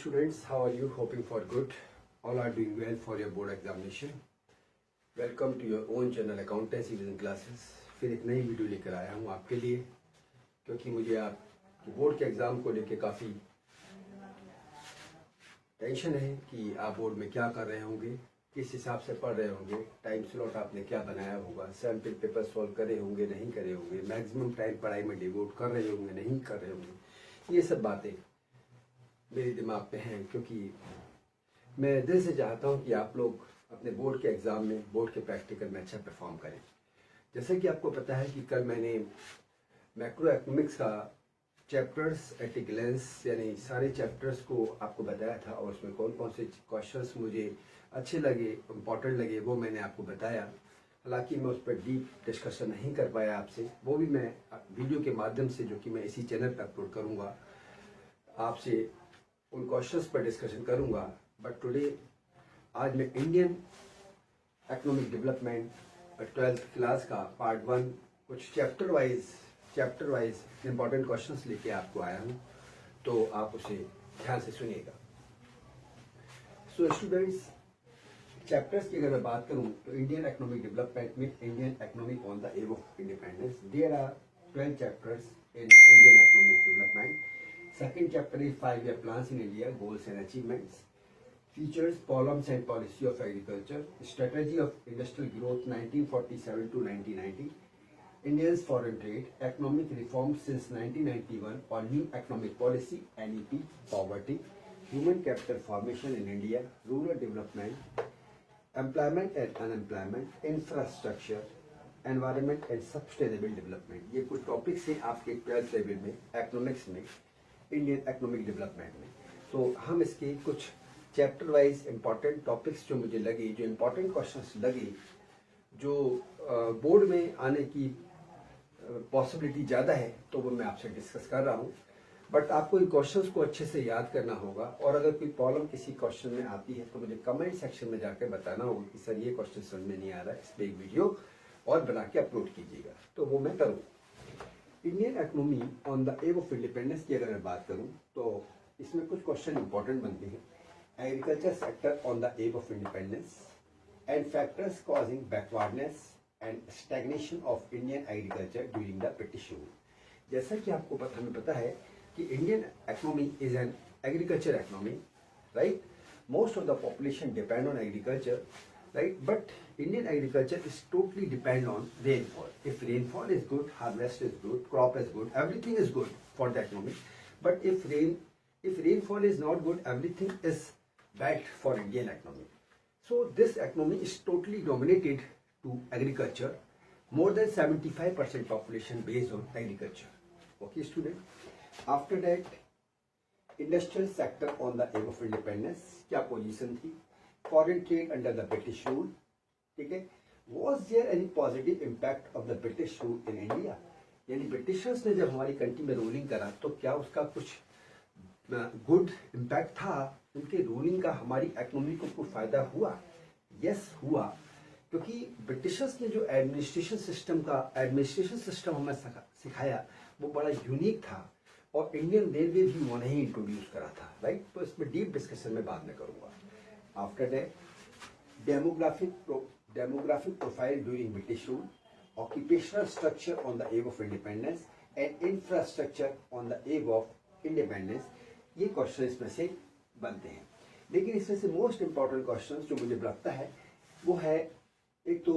students, how are you? Hoping for good. All are doing well for your board examination. Welcome to your own channel Accountancy Vision Classes. फिर एक नई video लेकर आया हूँ आपके लिए, क्योंकि मुझे आपके बोर्ड के एग्ज़ाम को लेकर काफ़ी टेंशन है कि आप बोर्ड में क्या कर रहे होंगे, किस हिसाब से पढ़ रहे होंगे, टाइम स्लॉट आपने क्या बनाया होगा, सैम्पल पेपर सॉल्व करे होंगे नहीं करे होंगे, मैक्सिमम टाइम पढ़ाई में डिवोट कर रहे होंगे नहीं कर रहे होंगे। ये सब बातें मेरे दिमाग पे हैं, क्योंकि मैं दिल से चाहता हूँ कि आप लोग अपने बोर्ड के एग्ज़ाम में, बोर्ड के प्रैक्टिकल में अच्छा परफॉर्म करें। जैसे कि आपको पता है कि कल मैंने मैक्रो इकोनॉमिक्स का चैप्टर्स एट ए ग्लेंस यानी सारे चैप्टर्स को आपको बताया था, और उसमें कौन कौन से क्वेश्चंस मुझे अच्छे लगे, इम्पॉर्टेंट लगे, वो मैंने आपको बताया। हालांकि मैं उस पर डीप डिस्कशन नहीं कर पाया आपसे, वो भी मैं वीडियो के माध्यम से, जो कि मैं इसी चैनल पर अपलोड करूँगा, आपसे उन क्वेश्चंस पर डिस्कशन करूँगा। बट टुडे आज मैं Indian economic development 12th class का पार्ट 1 कुछ चैप्टर वाइज इंपॉर्टेंट क्वेश्चंस लेके आपको आया हूँ, तो आप उसे ध्यान से सुनिएगा। सो स्टूडेंट्स, चैप्टर्स की अगर मैं बात करूँ तो इंडियन इकोनॉमिक डेवलपमेंट में Indian economic on the eve of independence, there are 12 chapters in Indian economic development. Second chapter is 5-year plans in India, goals and achievements. Features, problems and policy of agriculture. Strategy of industrial growth 1947 to 1990. India's foreign trade. Economic reforms since 1991 or new economic policy, NEP. Poverty. Human capital formation in India. Rural development. Employment and unemployment. Infrastructure. Environment and sustainable development. ये कुछ topics हैं आपके 12th level में economics में, Indian economic development में। तो हम इसके कुछ चैप्टर वाइज इंपॉर्टेंट टॉपिक्स जो मुझे लगे, जो इंपॉर्टेंट क्वेश्चंस लगे, जो बोर्ड में आने की पॉसिबिलिटी ज़्यादा है, तो वो मैं आपसे डिस्कस कर रहा हूँ। बट आपको इन क्वेश्चंस को अच्छे से याद करना होगा, और अगर कोई प्रॉब्लम किसी क्वेश्चन में आती है तो मुझे कमेंट सेक्शन में जाकर बताना होगा कि सर ये क्वेश्चन समझ में नहीं आ रहा है, इस पर एक वीडियो और बना के अपलोड कीजिएगा, तो वो मैं करूँ। Indian economy on the eve of independence की अगर मैं बात करूं तो इसमें कुछ क्वेश्चन इंपॉर्टेंट बनते हैं। Agriculture sector on the eve of independence and factors causing backwardness and stagnation of Indian agriculture during the British rule. जैसा कि आपको हमें पता है कि Indian economy is an agriculture economy, right. Most of the population depend on agriculture, right? But Indian agriculture is totally depend on rainfall. If rainfall is good, harvest is good, crop is good, everything is good for the economy. But if rainfall is not good, everything is bad for Indian economy. So this economy is totally dominated to agriculture. More than 75% population based on agriculture. Okay, student. After that, industrial sector on the eve of independence. क्या position थी? Foreign trade under the British rule, ठीक है। Was there any positive impact of the British rule in India? यानी Britishers ने जब हमारी country में ruling करा तो क्या उसका कुछ गुड इम्पैक्ट था? उनके रूलिंग का हमारी इकोनॉमी को कुछ फायदा हुआ? यस हुआ, क्योंकि ब्रिटिशर्स ने जो एडमिनिस्ट्रेशन सिस्टम हमें सिखाया वो बड़ा यूनिक था, और इंडियन रेलवे भी उन्होंने ही इंट्रोड्यूस करा था, राइट। तो इसमें डीप डिस्कशन में बाद में करूंगा। After that, demographic profile during British rule, occupational structure on the eve of independence and infrastructure on the eve of independence, ये क्वेश्चन इसमें से बनते हैं। लेकिन इसमें से मोस्ट इंपॉर्टेंट क्वेश्चन जो मुझे लगता है वो है, एक तो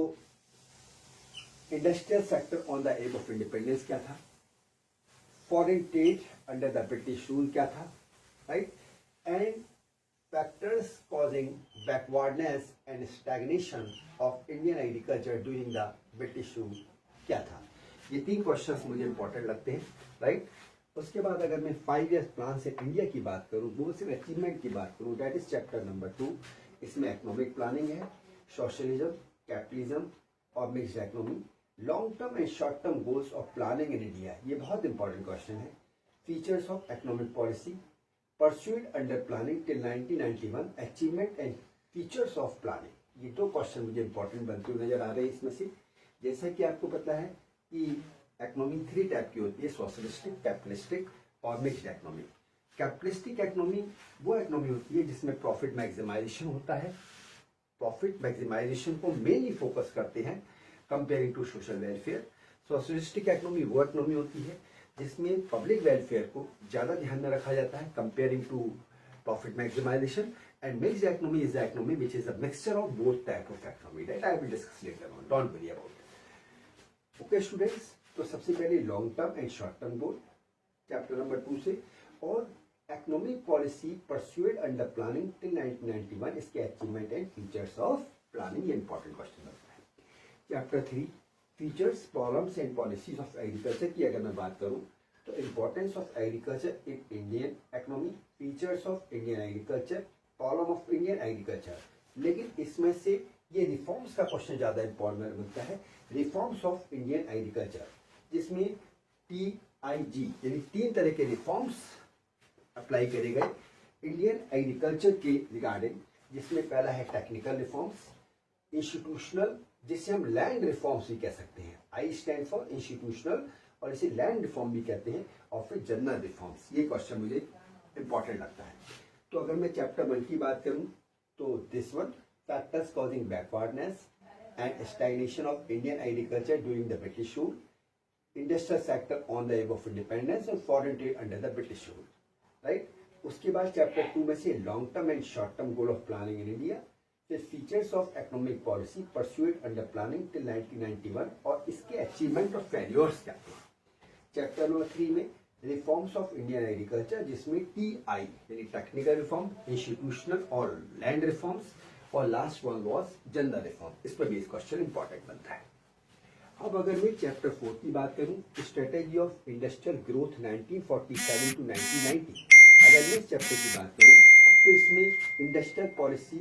industrial sector on the eve of independence क्या था, foreign trade under the British rule क्या था, right, and factors causing backwardness and stagnation of Indian agriculture during the British rule क्या था। ये 3 क्वेश्चंस मुझे इंपॉर्टेंट लगते हैं, राइट। उसके बाद अगर मैं 5 ईयर प्लान से इंडिया की बात करूँ, गोल्स एंड अचीवमेंट की बात करूँ, दैट इज चैप्टर नंबर 2। इसमें इकोनॉमिक प्लानिंग है, सोशलिज्म, कैपिटलिज्म और mixed economy, long term and short term goals of planning in India, ये बहुत इंपॉर्टेंट क्वेश्चन है। Features of economic policy Pursued under planning till 1991, achievement and features of planning, ये 2 question मुझे important बनते हुए नजर आ रहे हैं इसमें से। जैसा कि आपको पता है कि इकोनॉमी 3 टाइप की होती है, सोशलिस्टिक, कैपिटलिस्टिक और मिक्स्ड इकोनॉमी। कैपिटलिस्टिक इकोनॉमी वो इकोनॉमी होती है जिसमें प्रॉफिट मैक्सिमाइजेशन होता है। प्रॉफिट मैक्सिमाइजेशन को मेनली फोकस करते हैं comparing to social welfare. Socialistic economy वो इकोनॉमी होती है जिसमें पब्लिक वेलफेयर को ज्यादा ध्यान में रखा जाता है comparing to profit maximisation. And mixed economy is the economy which is a mixture of both type of economy that I will discuss later on, don't worry about it. Okay students, तो सबसे पहले long term and short term goal chapter number 2 से, और economic policy pursued under planning till 1991, इसके achievement and features of planning, ये important question होता है। Chapter 3 features, problems and policies of agriculture की अगर मैं बात करूं तो importance of agriculture in Indian economy, features of Indian agriculture, problem of Indian agriculture. लेकिन इसमें से ये रिफॉर्म्स का क्वेश्चन ज्यादा इंपॉर्टेंट बनता है, रिफॉर्म्स ऑफ इंडियन एग्रीकल्चर, जिसमें TIG यानी 3 तरह के रिफॉर्म्स अप्लाई करे गए इंडियन एग्रीकल्चर के रिगार्डिंग, जिसमें पहला है टेक्निकल रिफॉर्म्स, इंस्टीट्यूशनल जिसे हम लैंड रिफॉर्म्स भी कह सकते हैं, I स्टैंड फॉर इंस्टीट्यूशनल, और इसे लैंड रिफॉर्म भी कहते हैं, और फिर जनरल रिफॉर्म्स। ये क्वेश्चन मुझे इंपॉर्टेंट लगता है। तो अगर मैं चैप्टर 1 की बात करूं तो this one, factors causing backwardness and stagnation of Indian agriculture during the British rule, industrial sector on the eve of independence और foreign trade under the British rule, right. उसके बाद चैप्टर 2 में से long term and short term goal of planning in India, फिर features of economic policy pursued under planning till 1991 और इसके achievement और failures क्या थे। चैप्टर नंबर 3 में रिफॉर्म्स ऑफ इंडियन एग्रीकल्चर, जिसमें TI यानी टेक्निकल रिफॉर्म, इंस्टीट्यूशनल और लैंड रिफॉर्म्स, और last one was general reform. इस पर भी इस क्वेश्चन इंपॉर्टेंट बनता है। अब अगर मैं चैप्टर 4 की बात करूं, strategy of industrial growth 1947 to 1990, अगर मैं इस चैप्टर की बात करूं तो इसमें industrial policy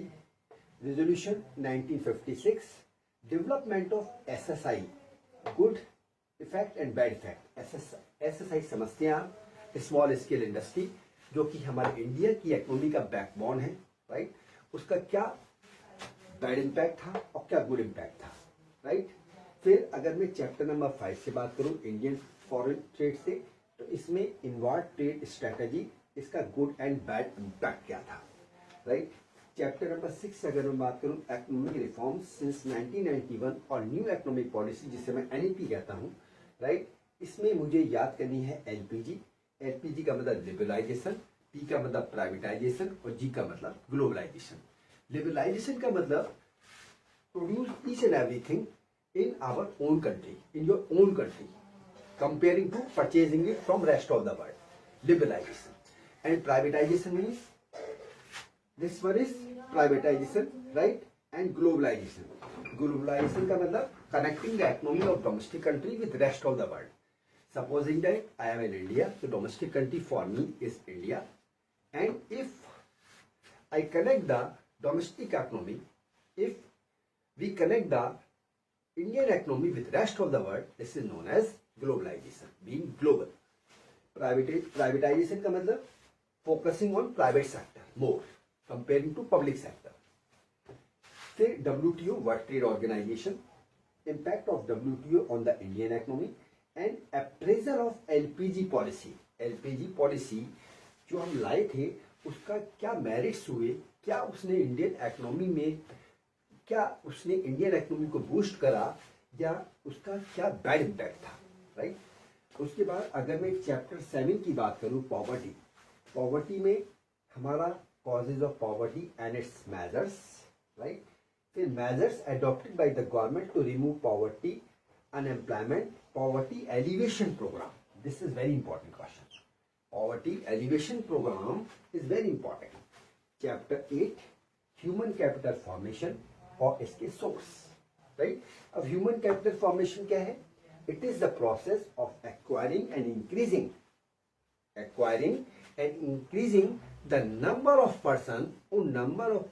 resolution 1956, development of SSI, good effect and bad effect. SSI समझते हैं आप, स्मॉल स्केल इंडस्ट्री, जो कि हमारे इंडिया की इकोनॉमी का बैकबोन है, राइट। उसका क्या बैड इम्पैक्ट था और क्या गुड इम्पैक्ट था, राइट। फिर अगर मैं चैप्टर नंबर 5 से बात करूं इंडियन फॉरेन ट्रेड से, तो इसमें इनवर्ड ट्रेड स्ट्रेटजी, इसका गुड एंड बैड इम्पैक्ट क्या था, राइट। चैप्टर नंबर 6 से अगर मैं बात करूं इकोनॉमिक रिफॉर्म्स सिंस 1991 और न्यू इकोनॉमिक पॉलिसी, जिसे मैं NEP कहता हूं, राइट। इसमें मुझे याद करनी है LPG का मतलब लिबरलाइजेशन, P का मतलब प्राइवेटाइजेशन और G का मतलब ग्लोबलाइजेशन। लिबरलाइजेशन का मतलब produce each and everything in our own country, in your own country, comparing to purchasing it from rest of the world, liberalization. And privatization means, this one is privatization, right? And globalization. Globalization का मतलब connecting the economy of domestic country with rest of the world. Supposing that I am in India, so domestic country for me is India, and if I connect the domestic economy, if we connect the Indian economy with rest of the world, this is known as globalization, being global. Privatization का मतलब focusing on private sector more comparing to public sector. फिर WTO, World Trade Organization, impact of WTO on the Indian economy and appraisal of LPG policy. LPG policy जो हम लाए थे उसका क्या merits हुए, क्या उसने इंडियन इकोनॉमी में, क्या उसने इंडियन इकोनॉमी को बूस्ट करा, या उसका क्या बैड इम्पैक्ट था, राइट। उसके बाद अगर मैं चैप्टर 7 की बात करूं पॉवर्टी में हमारा causes of poverty and its measures, right. फिर measures adopted by the government to remove poverty, unemployment, poverty alleviation programme, this is very important question. Poverty alleviation programme is very important. Chapter 8 human capital formation और इसके source, right. अब human capital formation क्या है? It is the process of acquiring and increasing the number of person, उन number of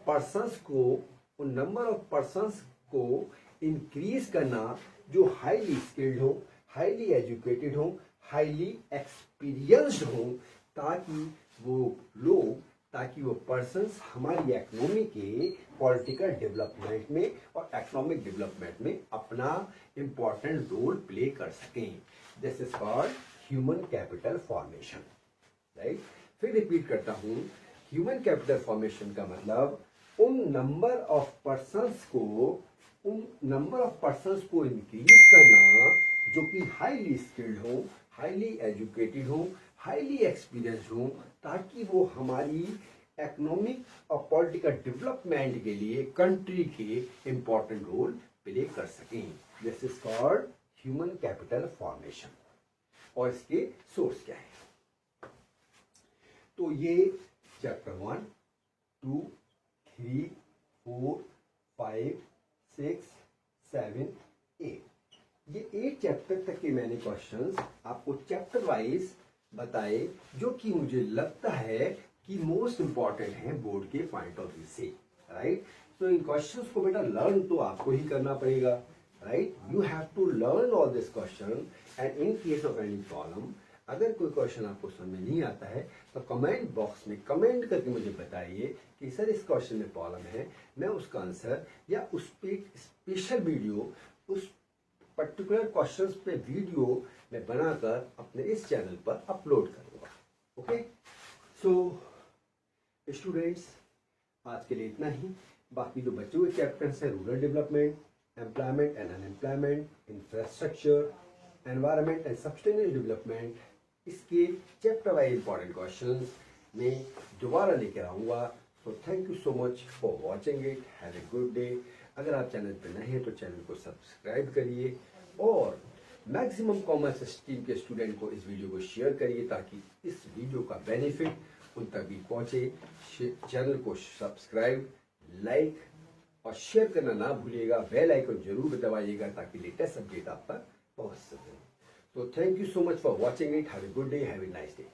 persons को increase करना जो highly skilled हो, हाईली एजुकेटेड हो, हाईली एक्सपीरियंस्ड हो, ताकि वो पर्सन्स हमारी इकोनॉमी के पॉलिटिकल डेवलपमेंट में और इकोनॉमिक डेवलपमेंट में अपना इंपॉर्टेंट रोल प्ले कर सकें। This is called human capital formation, right. फिर रिपीट करता हूँ, ह्यूमन कैपिटल फॉर्मेशन का मतलब उन नंबर ऑफ पर्सन्स को इंक्रीज करना जो कि हाईली स्किल्ड हो, हाईली एजुकेटेड हो, हाईली एक्सपीरियंस्ड हो, ताकि वो हमारी इकोनॉमिक और पॉलिटिकल डेवलपमेंट के लिए कंट्री के इंपॉर्टेंट रोल प्ले कर सकें। This is called human capital formation. और इसके सोर्स क्या है? तो ये चैप्टर 1, 2, 3, 4, 5, 6, 7, 8, ये 8 चैप्टर तक के मैंने क्वेश्चंस आपको चैप्टर वाइज बताए, जो कि मुझे लगता है कि मोस्ट इंपॉर्टेंट है बोर्ड के पॉइंट ऑफ व्यू से, राइट। तो इन क्वेश्चंस को बेटा लर्न तो आपको ही करना पड़ेगा, right. You have to learn all this question and in case of any problem, अगर कोई क्वेश्चन आपको समझ में नहीं आता है तो कमेंट बॉक्स में कमेंट करके मुझे बताइए कि सर इस क्वेश्चन में प्रॉब्लम है, मैं उसका आंसर या उस पे स्पेशल वीडियो, उस पर्टिकुलर क्वेश्चंस पे वीडियो मैं बनाकर अपने इस चैनल पर अपलोड करूंगा। ओके, सो स्टूडेंट्स, आज के लिए इतना ही। बाकी जो बचे हुए चैप्टर्स हैं, rural development, employment and unemployment, infrastructure, environment and sustainable development, इसके चैप्टर वाइज इंपॉर्टेंट क्वेश्चंस में दोबारा लेकर आऊँगा। So thank you so much for watching it. Have a good day. अगर आप चैनल पर नए हैं तो चैनल को सब्सक्राइब करिए और मैक्सिमम कॉमर्स स्ट्रीम के स्टूडेंट को इस वीडियो को शेयर करिए ताकि इस वीडियो का बेनिफिट उन तक भी पहुंचे। चैनल को सब्सक्राइब, लाइक और शेयर करना ना भूलिएगा। बेल आइकन जरूर दबाइएगा ताकि लेटेस्ट अपडेट आप तक पहुंच सके। So thank you so much for watching it. Have a good day. Have a nice day.